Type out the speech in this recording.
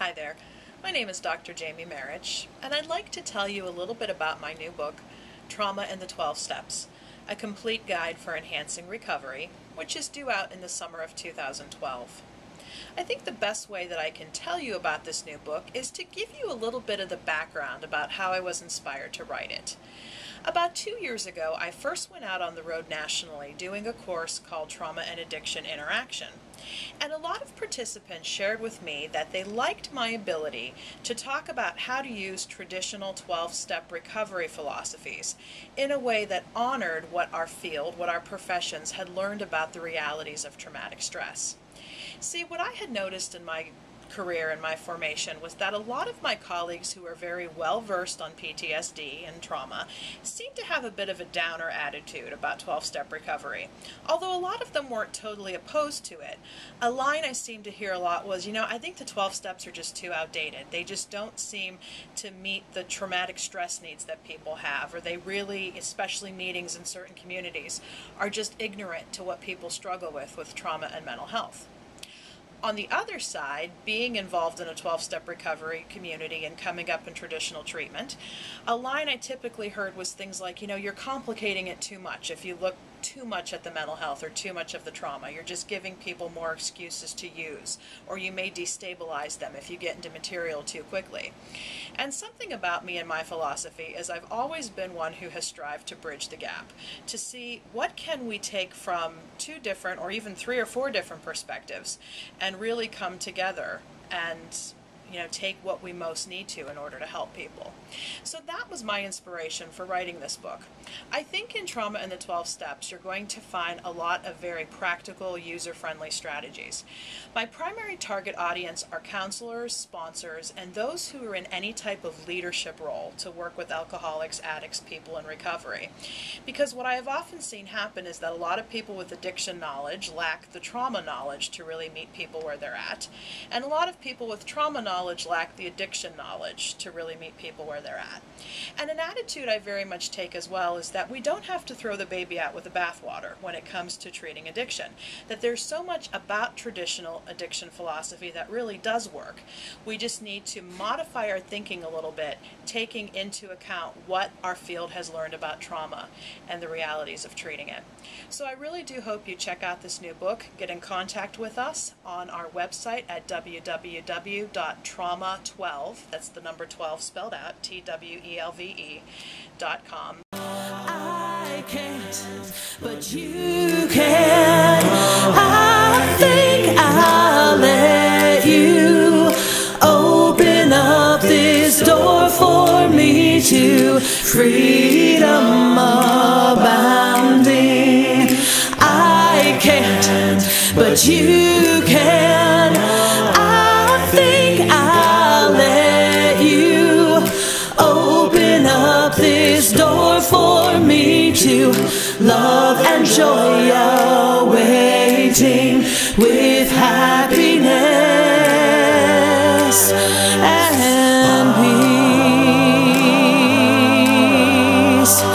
Hi there, my name is Dr. Jamie Marich, and I'd like to tell you a little bit about my new book, Trauma and the 12 Steps, a complete guide for enhancing recovery, which is due out in the summer of 2012. I think the best way that I can tell you about this new book is to give you a little bit of the background about how I was inspired to write it. About 2 years ago, I first went out on the road nationally doing a course called Trauma and Addiction Interaction. And a lot of participants shared with me that they liked my ability to talk about how to use traditional 12-step recovery philosophies in a way that honored what our field, what our professions had learned about the realities of traumatic stress. See, what I had noticed in my career and my formation was that a lot of my colleagues who are very well versed on PTSD and trauma seemed to have a bit of a downer attitude about 12-step recovery. Although a lot of them weren't totally opposed to it, a line I seemed to hear a lot was, I think the 12 steps are just too outdated. They just don't seem to meet the traumatic stress needs that people have, or they really, especially meetings in certain communities, are just ignorant to what people struggle with trauma and mental health. On the other side, being involved in a 12-step recovery community and coming up in traditional treatment, a line I typically heard was things like, you're complicating it too much. If you look too much at the mental health or too much of the trauma, you're just giving people more excuses to use, or you may destabilize them if you get into material too quickly. And something about me and my philosophy is I've always been one who has strived to bridge the gap, to see what can we take from 2 different or even 3 or 4 different perspectives and really come together and take what we most need to in order to help people. So that was my inspiration for writing this book. I think in Trauma and the 12 Steps, you're going to find a lot of very practical, user-friendly strategies. My primary target audience are counselors, sponsors, and those who are in any type of leadership role to work with alcoholics, addicts, people in recovery. Because what I have often seen happen is that a lot of people with addiction knowledge lack the trauma knowledge to really meet people where they're at, and a lot of people with trauma knowledge lack the addiction knowledge to really meet people where they're at. And an attitude I very much take as well is that we don't have to throw the baby out with the bathwater when it comes to treating addiction. That there's so much about traditional addiction philosophy that really does work. We just need to modify our thinking a little bit, taking into account what our field has learned about trauma and the realities of treating it. So I really do hope you check out this new book. Get in contact with us on our website at www.trauma12, that's the number 12 spelled out, TWELVE.com. I can't, but you can. I think I'll let you open up this door for me to freedom abounding. I can't, but you can. I think I'll let you open up this door for me to love and joy awaiting with happy